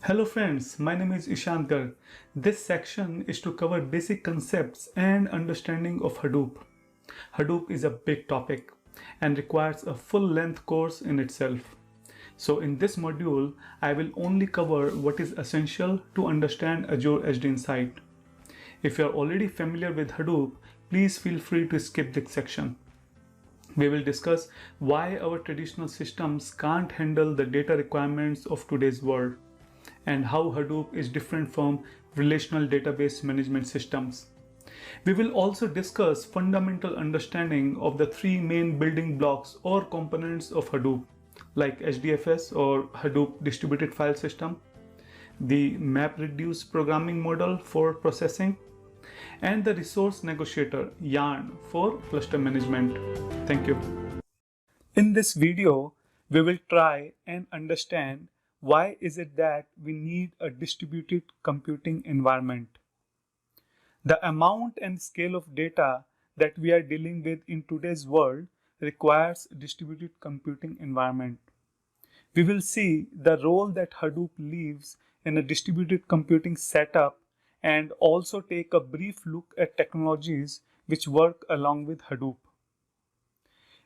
Hello friends, my name is Ishant Garg. This section is to cover basic concepts and understanding of Hadoop. Hadoop is a big topic and requires a full-length course in itself. So in this module, I will only cover what is essential to understand Azure HDInsight. If you are already familiar with Hadoop, please feel free to skip this section. We will discuss why our traditional systems can't handle the data requirements of today's world, and how Hadoop is different from relational database management systems. We will also discuss fundamental understanding of the three main building blocks or components of Hadoop, like HDFS or Hadoop Distributed File System, the MapReduce programming model for processing, and the resource negotiator YARN for cluster management. Thank you. In this video, we will try and understand why is it that we need a distributed computing environment. The amount and scale of data that we are dealing with in today's world requires distributed computing environment. We will see the role that Hadoop leaves in a distributed computing setup and also take a brief look at technologies which work along with Hadoop.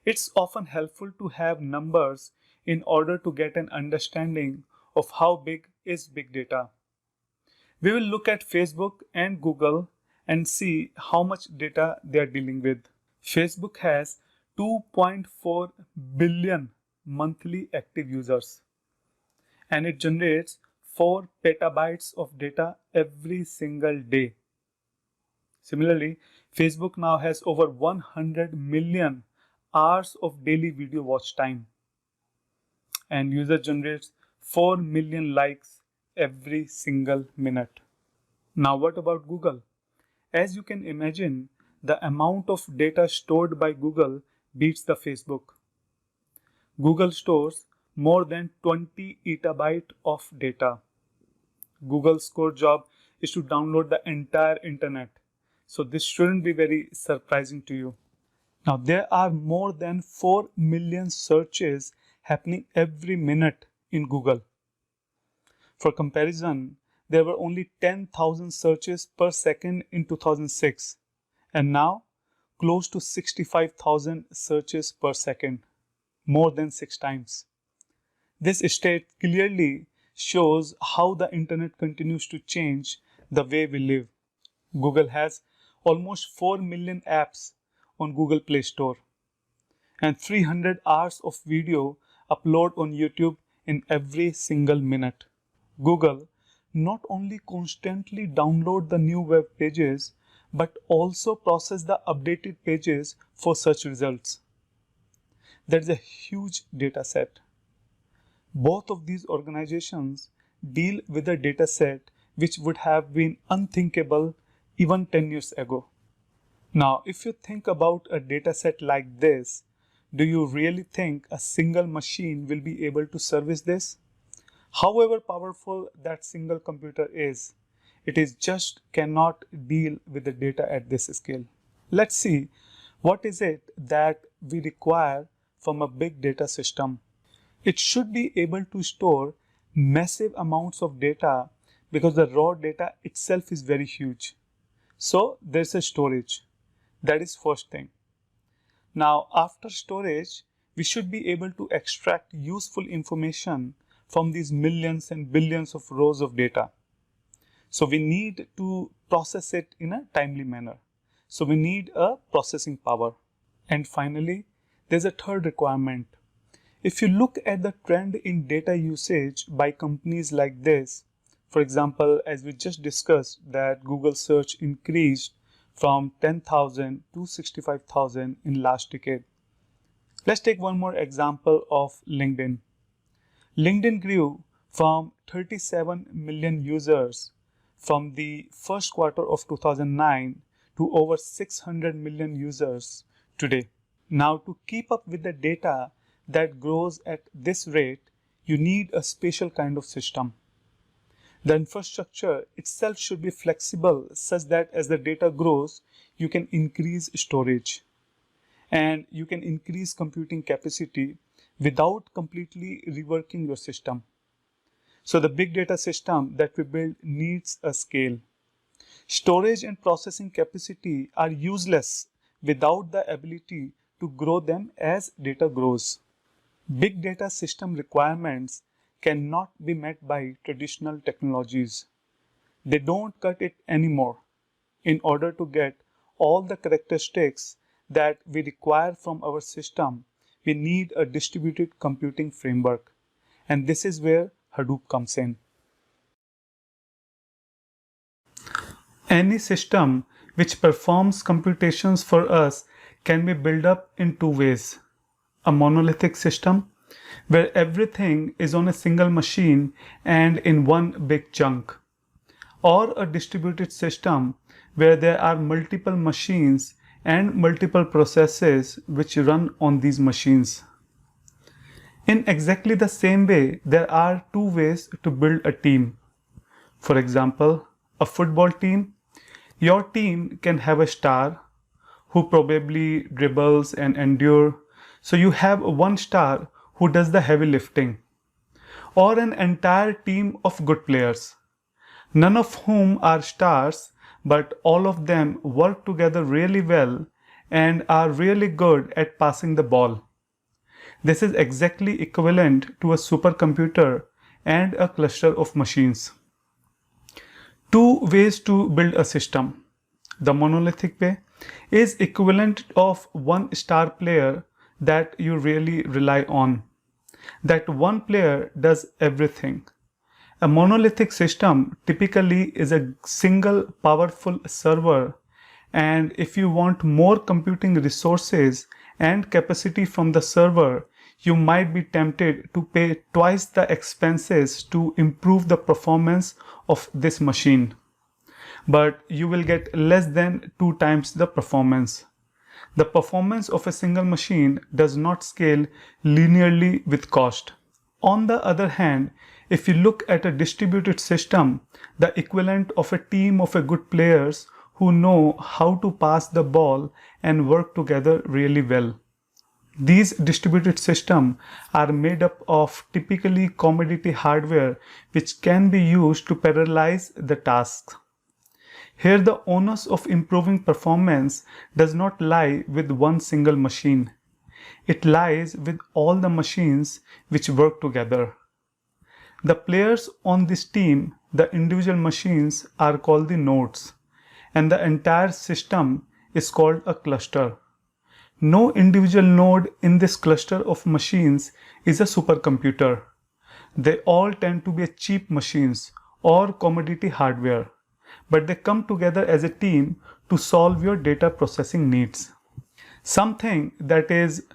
It's often helpful to have numbers in order to get an understanding of how big is big data. We will look at Facebook and Google and see how much data they are dealing with. Facebook has 2.4 billion monthly active users, and it generates 4 petabytes of data every single day. Similarly, Facebook now has over 100 million hours of daily video watch time, and user generates 4 million likes every single minute. Now what about Google? As you can imagine, the amount of data stored by Google beats the Facebook. Google stores more than 20 exabytes of data. Google's core job is to download the entire internet, so this shouldn't be very surprising to you. Now, there are more than 4 million searches happening every minute in Google. For comparison, there were only 10,000 searches per second in 2006, and now close to 65,000 searches per second, more than 6 times. This state clearly shows how the internet continues to change the way we live. Google has almost 4 million apps on Google Play Store, and 300 hours of video upload on YouTube in every single minute. Google not only constantly download the new web pages, but also process the updated pages for search results. That's a huge data set. Both of these organizations deal with a data set which would have been unthinkable even 10 years ago. Now, if you think about a data set like this, do you really think a single machine will be able to service this? However powerful that single computer is, it is just cannot deal with the data at this scale. Let's see what is it that we require from a big data system. It should be able to store massive amounts of data because the raw data itself is very huge. So there's a storage. That is first thing. Now, after storage, we should be able to extract useful information from these millions and billions of rows of data. So we need to process it in a timely manner. So we need a processing power. And finally, there's a third requirement. If you look at the trend in data usage by companies like this, for example, as we just discussed that Google search increased from 10,000 to 65,000 in last decade. Let's take one more example of LinkedIn. LinkedIn grew from 37 million users from the first quarter of 2009 to over 600 million users today. Now, to keep up with the data that grows at this rate, you need a special kind of system. The infrastructure itself should be flexible such that as the data grows, you can increase storage and you can increase computing capacity without completely reworking your system. So the big data system that we build needs a scale. Storage and processing capacity are useless without the ability to grow them as data grows. Big data system requirements cannot be met by traditional technologies. They don't cut it anymore. In order to get all the characteristics that we require from our system, we need a distributed computing framework. And this is where Hadoop comes in. Any system which performs computations for us can be built up in two ways. A monolithic system, where everything is on a single machine and in one big chunk. Or a distributed system, where there are multiple machines and multiple processes which run on these machines. In exactly the same way, there are two ways to build a team. For example, a football team. Your team can have a star who probably dribbles and endure. So you have one star who does the heavy lifting. Or an entire team of good players, none of whom are stars, but all of them work together really well and are really good at passing the ball. This is exactly equivalent to a supercomputer and a cluster of machines. Two ways to build a system. The monolithic way is equivalent of one star player that you really rely on. That one player does everything. A monolithic system typically is a single powerful server, and if you want more computing resources and capacity from the server, you might be tempted to pay twice the expenses to improve the performance of this machine. But you will get less than 2 times the performance. The performance of a single machine does not scale linearly with cost. On the other hand, if you look at a distributed system, the equivalent of a team of good players who know how to pass the ball and work together really well. These distributed systems are made up of typically commodity hardware which can be used to parallelize the tasks. Here the onus of improving performance does not lie with one single machine. It lies with all the machines which work together. The players on this team, the individual machines, are called the nodes, and the entire system is called a cluster. No individual node in this cluster of machines is a supercomputer. They all tend to be cheap machines or commodity hardware, but they come together as a team to solve your data processing needs. Something that is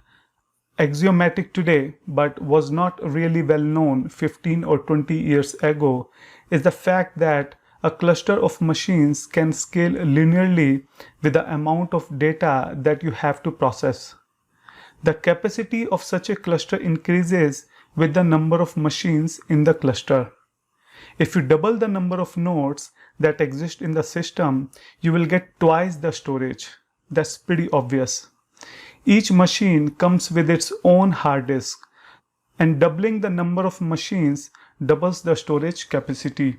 axiomatic today but was not really well known 15 or 20 years ago is the fact that a cluster of machines can scale linearly with the amount of data that you have to process. The capacity of such a cluster increases with the number of machines in the cluster. If you double the number of nodes that exist in the system, you will get twice the storage. That's pretty obvious. Each machine comes with its own hard disk, and doubling the number of machines doubles the storage capacity.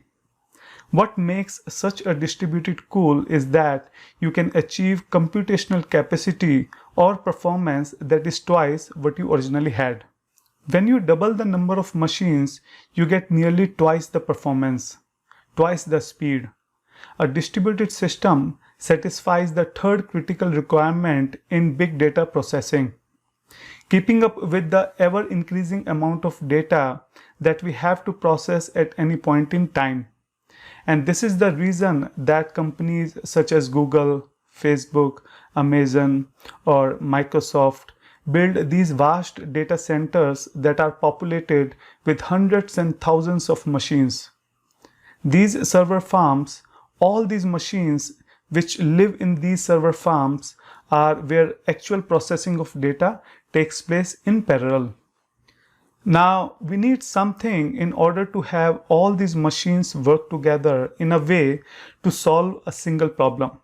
What makes such a distributed cool is that you can achieve computational capacity or performance that is twice what you originally had. When you double the number of machines, you get nearly twice the performance, twice the speed. A distributed system satisfies the third critical requirement in big data processing, keeping up with the ever-increasing amount of data that we have to process at any point in time. And this is the reason that companies such as Google, Facebook, Amazon, or Microsoft build these vast data centers that are populated with hundreds and thousands of machines. These server farms, all these machines which live in these server farms, are where actual processing of data takes place in parallel. Now, we need something in order to have all these machines work together in a way to solve a single problem.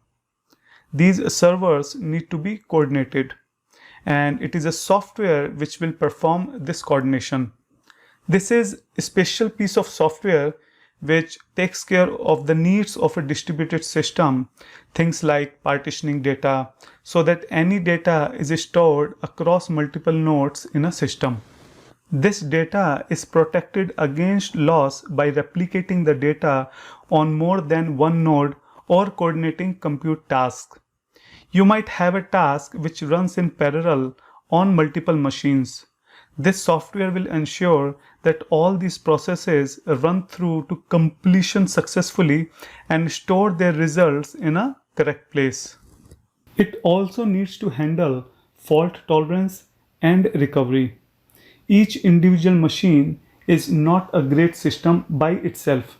These servers need to be coordinated, and it is a software which will perform this coordination. This is a special piece of software which takes care of the needs of a distributed system, things like partitioning data, so that any data is stored across multiple nodes in a system. This data is protected against loss by replicating the data on more than one node or coordinating compute tasks. You might have a task which runs in parallel on multiple machines. This software will ensure that all these processes run through to completion successfully and store their results in a correct place. It also needs to handle fault tolerance and recovery. Each individual machine is not a great system by itself.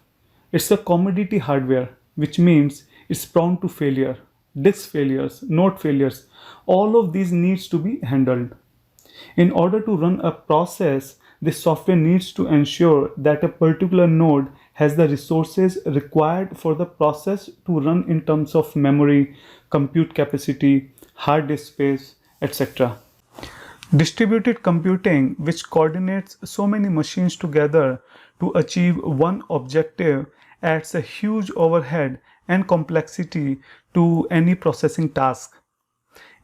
It's a commodity hardware, which means it's prone to failure, disk failures, node failures. All of these needs to be handled. In order to run a process, this software needs to ensure that a particular node has the resources required for the process to run in terms of memory, compute capacity, hard disk space, etc. Distributed computing, which coordinates so many machines together to achieve one objective, adds a huge overhead and complexity to any processing task.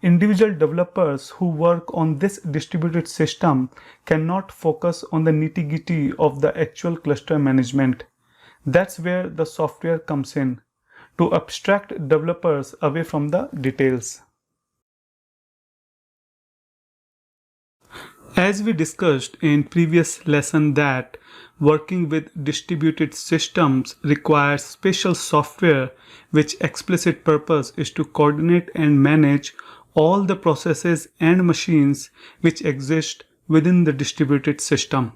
Individual developers who work on this distributed system cannot focus on the nitty-gritty of the actual cluster management. That's where the software comes in, to abstract developers away from the details. As we discussed in previous lesson that working with distributed systems requires special software which explicit purpose is to coordinate and manage all the processes and machines which exist within the distributed system.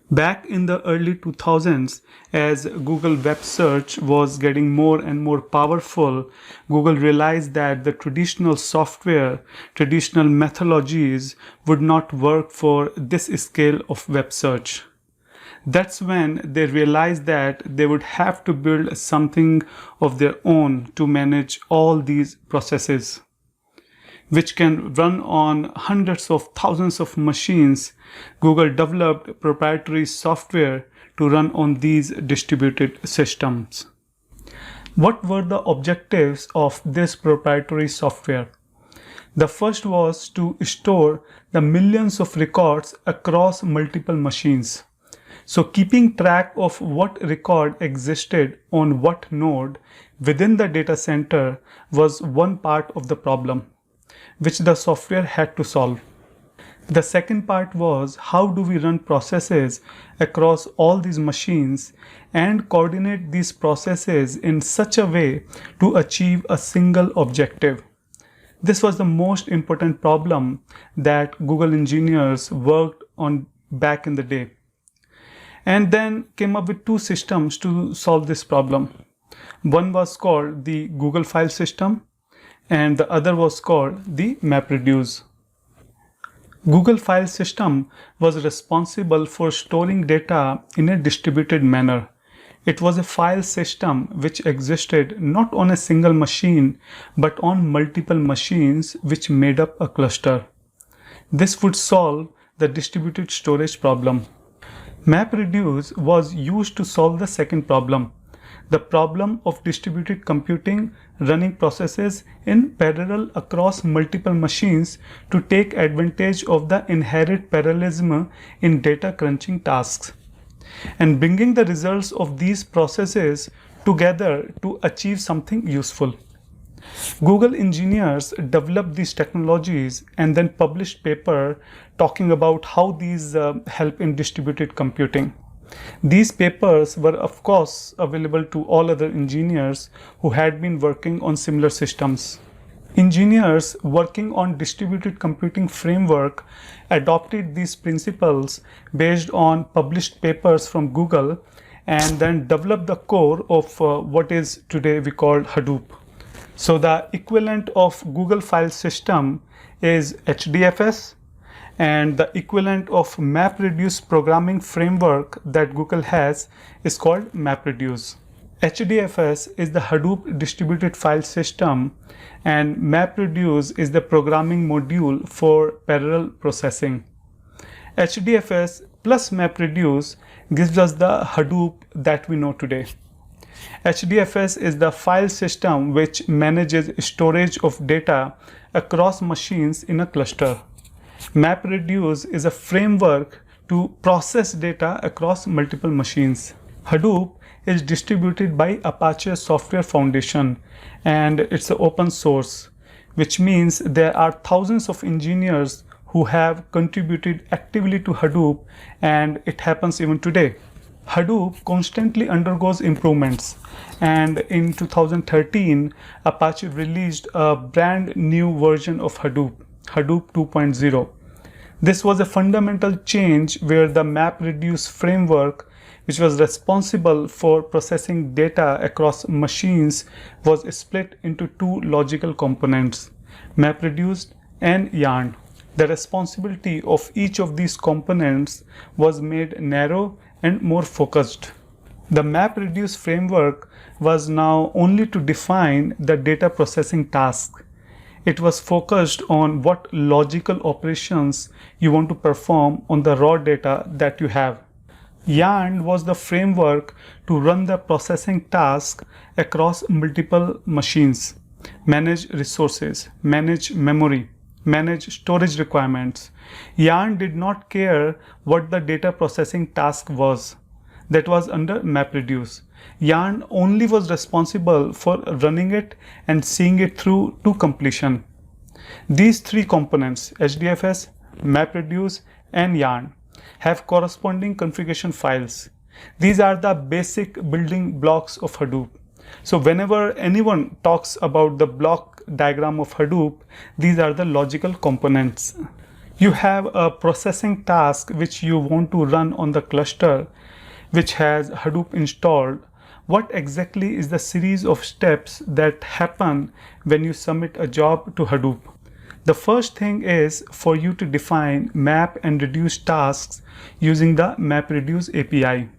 Back in the early 2000s, as Google Web Search was getting more and more powerful, Google realized that the traditional software, traditional methodologies would not work for this scale of web search. That's when they realized that they would have to build something of their own to manage all these processes, which can run on hundreds of thousands of machines. Google developed proprietary software to run on these distributed systems. What were the objectives of this proprietary software? The first was to store the millions of records across multiple machines. So keeping track of what record existed on what node within the data center was one part of the problem, which the software had to solve. The second part was how do we run processes across all these machines and coordinate these processes in such a way to achieve a single objective. This was the most important problem that Google engineers worked on back in the day, and then came up with two systems to solve this problem. One was called the Google File System, and the other was called the MapReduce. Google File System was responsible for storing data in a distributed manner. It was a file system which existed not on a single machine but on multiple machines which made up a cluster. This would solve the distributed storage problem. MapReduce was used to solve the second problem, the problem of distributed computing running processes in parallel across multiple machines to take advantage of the inherent parallelism in data crunching tasks and bringing the results of these processes together to achieve something useful. Google engineers developed these technologies and then published paper talking about how these help in distributed computing. These papers were of course available to all other engineers who had been working on similar systems. Engineers working on distributed computing framework adopted these principles based on published papers from Google and then developed the core of what is today we call Hadoop. So the equivalent of Google File System is HDFS, and the equivalent of MapReduce programming framework that Google has is called MapReduce. HDFS is the Hadoop Distributed File System and MapReduce is the programming module for parallel processing. HDFS plus MapReduce gives us the Hadoop that we know today. HDFS is the file system which manages storage of data across machines in a cluster. MapReduce is a framework to process data across multiple machines. Hadoop is distributed by Apache Software Foundation and it's open source, which means there are thousands of engineers who have contributed actively to Hadoop, and it happens even today. Hadoop constantly undergoes improvements, and in 2013 Apache released a brand new version of Hadoop, Hadoop 2.0. This was a fundamental change where the MapReduce framework, which was responsible for processing data across machines, was split into two logical components, MapReduce and Yarn. The responsibility of each of these components was made narrow and more focused. The MapReduce framework was now only to define the data processing task. It was focused on what logical operations you want to perform on the raw data that you have. Yarn was the framework to run the processing task across multiple machines, manage resources, manage memory, manage storage requirements. Yarn did not care what the data processing task was. That was under MapReduce. Yarn only was responsible for running it and seeing it through to completion. These three components, HDFS, MapReduce, and Yarn, have corresponding configuration files. These are the basic building blocks of Hadoop. So whenever anyone talks about the block diagram of Hadoop, these are the logical components. You have a processing task which you want to run on the cluster which has Hadoop installed. What exactly is the series of steps that happen when you submit a job to Hadoop? The first thing is for you to define map and reduce tasks using the MapReduce API.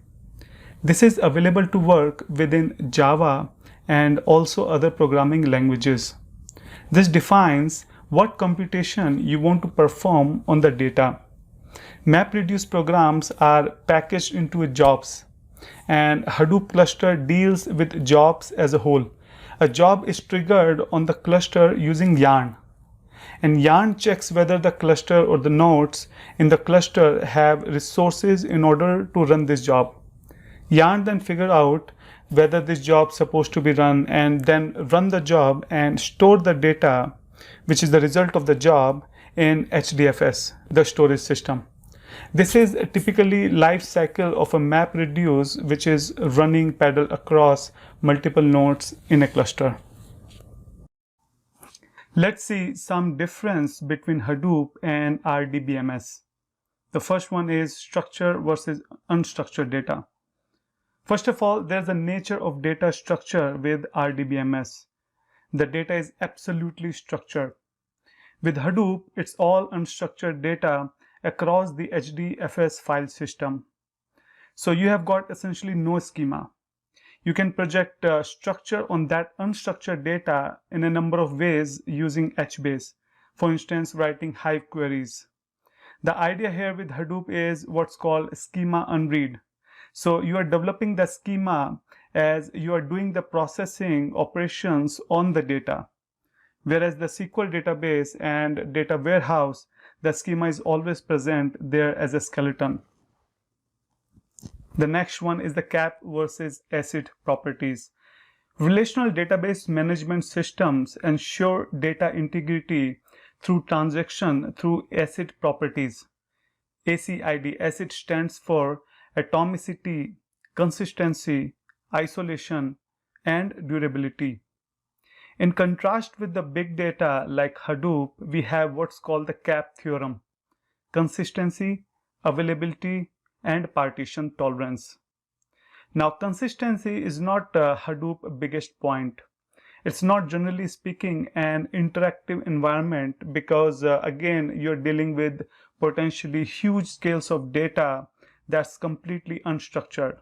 This is available to work within Java and also other programming languages. This defines what computation you want to perform on the data. MapReduce programs are packaged into jobs, and Hadoop cluster deals with jobs as a whole. A job is triggered on the cluster using Yarn, and Yarn checks whether the cluster or the nodes in the cluster have resources in order to run this job. Yarn then figure out whether this job is supposed to be run and then run the job and store the data, which is the result of the job, in HDFS, the storage system. This is a typically life cycle of a MapReduce which is running parallel across multiple nodes in a cluster. Let's see some difference between Hadoop and RDBMS. The first one is structured versus unstructured data. First of all, there's a nature of data structure with RDBMS. The data is absolutely structured. With Hadoop, it's all unstructured data across the HDFS file system. So you have got essentially no schema. You can project structure on that unstructured data in a number of ways using HBase. For instance, writing Hive queries. The idea here with Hadoop is what's called schema unread. So you are developing the schema as you are doing the processing operations on the data. Whereas the SQL database and data warehouse, the schema is always present there as a skeleton. The next one is the cap versus ACID properties. Relational database management systems ensure data integrity through transaction through ACID properties. ACID, ACID stands for atomicity, consistency, isolation, and durability. In contrast with the big data like Hadoop, we have what's called the CAP theorem: consistency, availability, and partition tolerance. Now, consistency is not Hadoop's biggest point. It's not, generally speaking, an interactive environment because again, you're dealing with potentially huge scales of data that's completely unstructured.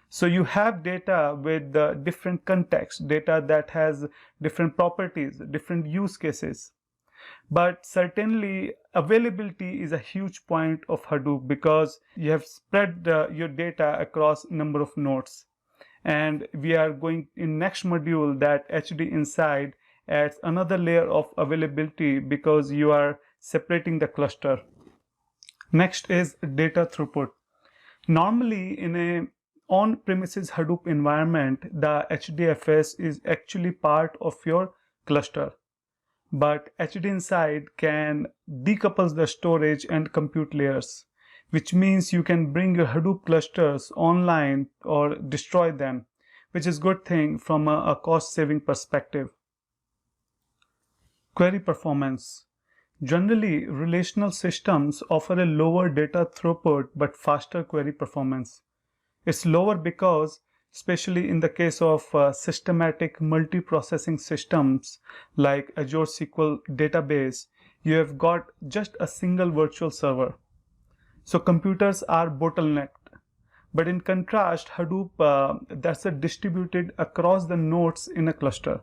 So you have data with different context, data that has different properties, different use cases. But certainly availability is a huge point of Hadoop because you have spread your data across number of nodes. And we are going in next module that HDInsight adds another layer of availability because you are separating the cluster. Next is data throughput. Normally in a on-premises Hadoop environment, the HDFS is actually part of your cluster. But HDInsight can decouple the storage and compute layers, which means you can bring your Hadoop clusters online or destroy them, which is a good thing from a cost-saving perspective. Query performance. Generally, relational systems offer a lower data throughput but faster query performance. It's lower because, especially in the case of systematic multiprocessing systems like Azure SQL database, you have got just a single virtual server. So computers are bottlenecked. But in contrast, Hadoop, that's distributed across the nodes in a cluster.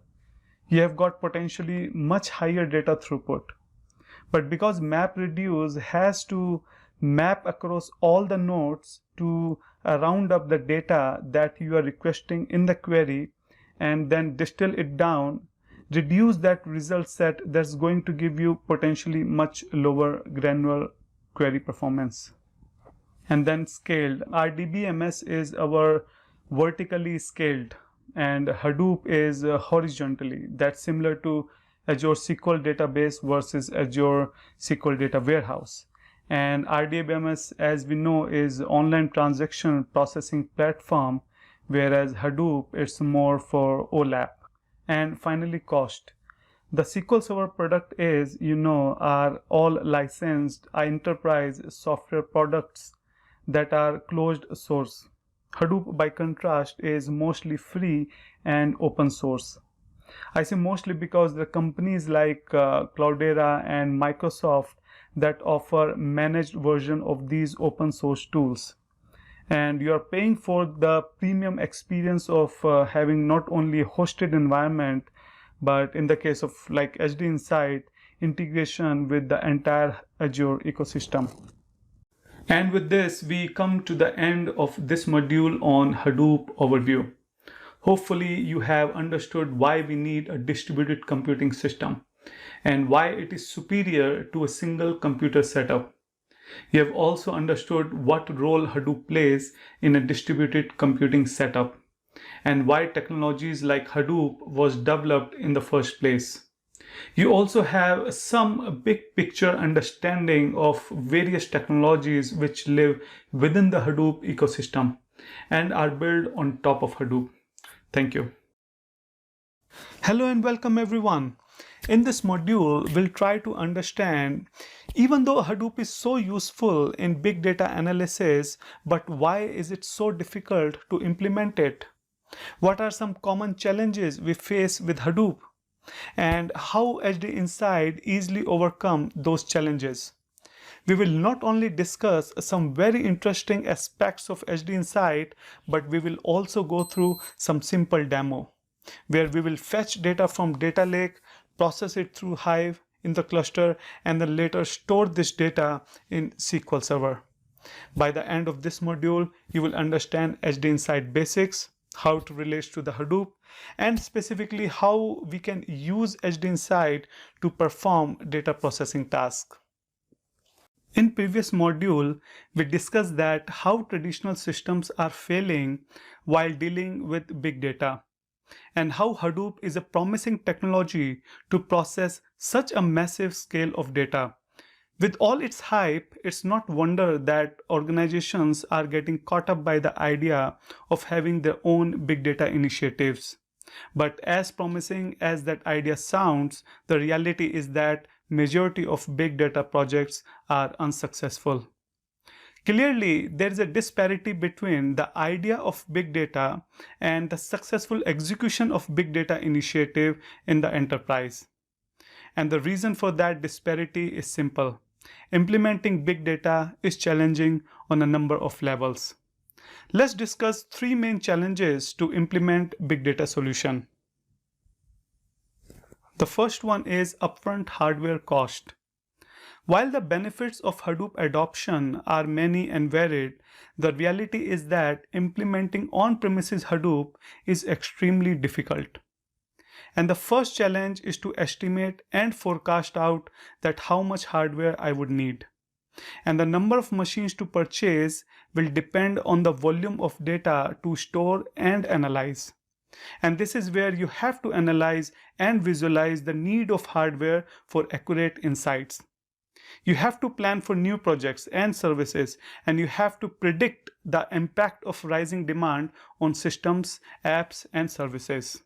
You have got potentially much higher data throughput. But because MapReduce has to map across all the nodes to round up the data that you are requesting in the query and then distill it down, reduce that result set, that's going to give you potentially much lower granular query performance. And then scaled. RDBMS is our vertically scaled and Hadoop is horizontally. That's similar to Azure SQL database versus Azure SQL data warehouse. And RDBMS, as we know, is online transaction processing platform, whereas Hadoop it's more for OLAP. And finally, cost. The SQL Server product is, are all licensed enterprise software products that are closed source. Hadoop, by contrast, is mostly free and open source. I say mostly because the companies like Cloudera and Microsoft that offer managed version of these open source tools. And you are paying for the premium experience of having not only a hosted environment, but in the case of like HDInsight, integration with the entire Azure ecosystem. And with this, we come to the end of this module on Hadoop overview. Hopefully, you have understood why we need a distributed computing system and why it is superior to a single computer setup. You have also understood what role Hadoop plays in a distributed computing setup and why technologies like Hadoop was developed in the first place. You also have some big picture understanding of various technologies which live within the Hadoop ecosystem and are built on top of Hadoop. Thank you. Hello and welcome everyone. In this module, we'll try to understand, even though Hadoop is so useful in big data analysis, but why is it so difficult to implement it? What are some common challenges we face with Hadoop? And how HDInsight easily overcome those challenges? We will not only discuss some very interesting aspects of HDInsight, but we will also go through some simple demo where we will fetch data from data lake, process it through Hive in the cluster, and then later store this data in SQL Server. By the end of this module, you will understand HDInsight basics, how to relate to the Hadoop, and specifically how we can use HDInsight to perform data processing tasks. In previous module, we discussed that how traditional systems are failing while dealing with big data, and how Hadoop is a promising technology to process such a massive scale of data. With all its hype, it's not wonder that organizations are getting caught up by the idea of having their own big data initiatives. But as promising as that idea sounds, the reality is that majority of big data projects are unsuccessful. Clearly, there is a disparity between the idea of big data and the successful execution of big data initiative in the enterprise. And the reason for that disparity is simple. Implementing big data is challenging on a number of levels. Let's discuss three main challenges to implement big data solution. The first one is upfront hardware cost. While the benefits of Hadoop adoption are many and varied, the reality is that implementing on-premises Hadoop is extremely difficult. And the first challenge is to estimate and forecast out that how much hardware I would need. And the number of machines to purchase will depend on the volume of data to store and analyze. And this is where you have to analyze and visualize the need of hardware for accurate insights. You have to plan for new projects and services, and you have to predict the impact of rising demand on systems, apps, and services.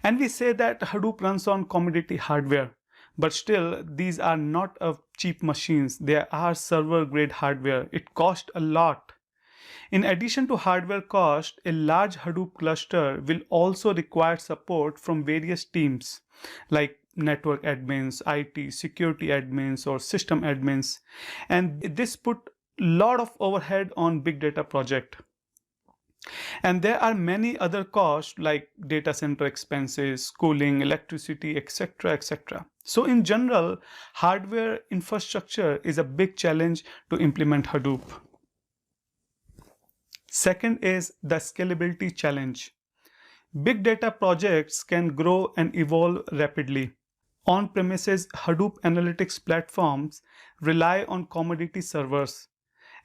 And we say that Hadoop runs on commodity hardware, but still these are not cheap machines. They are server grade hardware. It costs a lot. In addition to hardware cost, a large Hadoop cluster will also require support from various teams like network admins, IT, security admins, or system admins. And this put a lot of overhead on big data project. And there are many other costs like data center expenses, cooling, electricity, etc., etc. So in general, hardware infrastructure is a big challenge to implement Hadoop. Second is the scalability challenge. Big data projects can grow and evolve rapidly. On-premises Hadoop analytics platforms rely on commodity servers,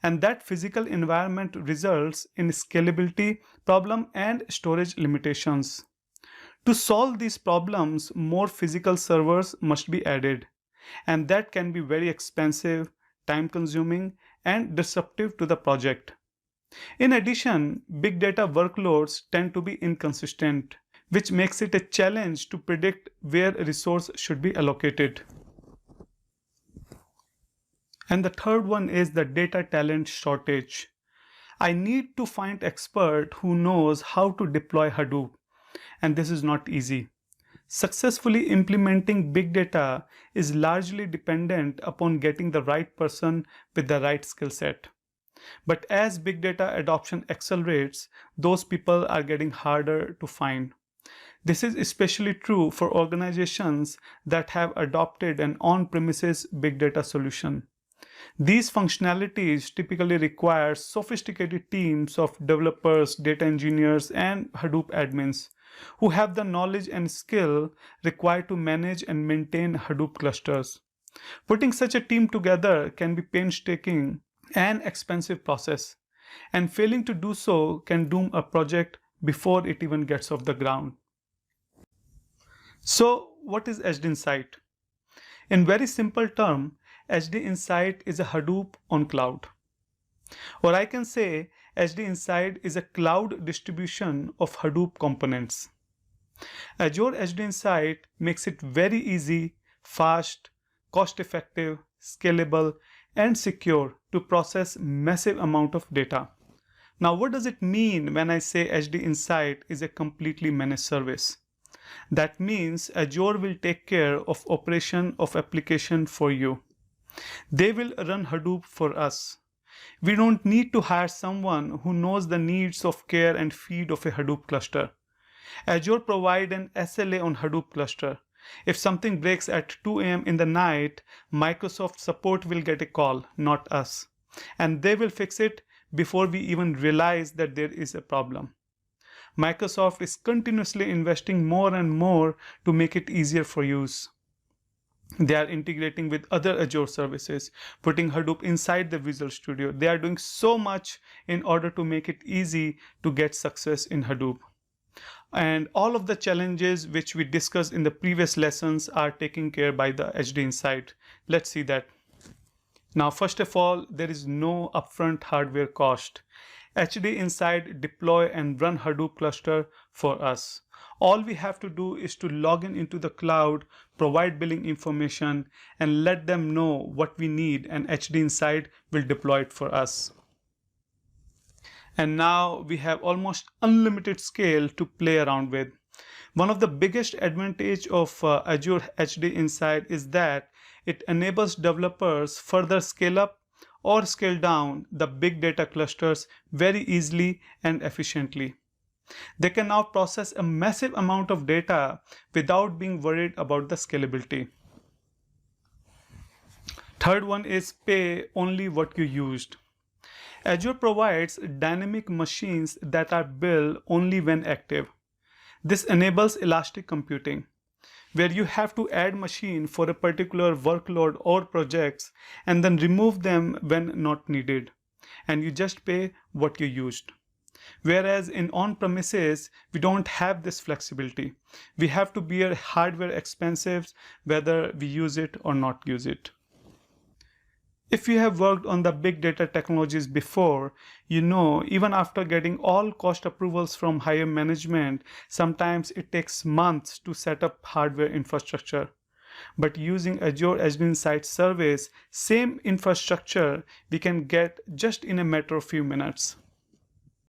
and that physical environment results in scalability problem and storage limitations. To solve these problems, more physical servers must be added, and that can be very expensive, time-consuming, and disruptive to the project. In addition, big data workloads tend to be inconsistent, which makes it a challenge to predict where a resource should be allocated. And the third one is the data talent shortage. I need to find expert who knows how to deploy Hadoop, and this is not easy. Successfully implementing big data is largely dependent upon getting the right person with the right skill set. But as big data adoption accelerates, those people are getting harder to find. This is especially true for organizations that have adopted an on-premises big data solution. These functionalities typically require sophisticated teams of developers, data engineers, and Hadoop admins who have the knowledge and skill required to manage and maintain Hadoop clusters. Putting such a team together can be painstaking and expensive process, and failing to do so can doom a project before it even gets off the ground. So what is HDInsight? In very simple term, HDInsight is a Hadoop on cloud. Or I can say HDInsight is a cloud distribution of Hadoop components. Azure HDInsight makes it very easy, fast, cost-effective, scalable, and secure to process massive amount of data. Now, what does it mean when I say HDInsight is a completely managed service? That means Azure will take care of operation of application for you. They will run Hadoop for us. We don't need to hire someone who knows the needs of care and feed of a Hadoop cluster. Azure provides an SLA on Hadoop cluster. If something breaks at 2 a.m. in the night, Microsoft support will get a call, not us. And they will fix it before we even realize that there is a problem. Microsoft is continuously investing more and more to make it easier for use. They are integrating with other Azure services, putting Hadoop inside the Visual Studio. They are doing so much in order to make it easy to get success in Hadoop. And all of the challenges which we discussed in the previous lessons are taken care by the HDInsight. Let's see that. Now, first of all, there is no upfront hardware cost. HDInsight deploy and run Hadoop cluster for us. All we have to do is to log into the cloud, provide billing information, and let them know what we need, and HDInsight will deploy it for us. And now we have almost unlimited scale to play around with. One of the biggest advantage of Azure HDInsight is that it enables developers further scale up or scale down the big data clusters very easily and efficiently. They can now process a massive amount of data without being worried about the scalability. Third one is pay only what you used. Azure provides dynamic machines that are billed only when active. This enables elastic computing, where you have to add machine for a particular workload or projects and then remove them when not needed, and you just pay what you used. Whereas in on-premises, we don't have this flexibility. We have to bear hardware expenses whether we use it or not use it. If you have worked on the big data technologies before, you know even after getting all cost approvals from higher management, sometimes it takes months to set up hardware infrastructure. But using Azure HDInsight service, same infrastructure we can get just in a matter of few minutes.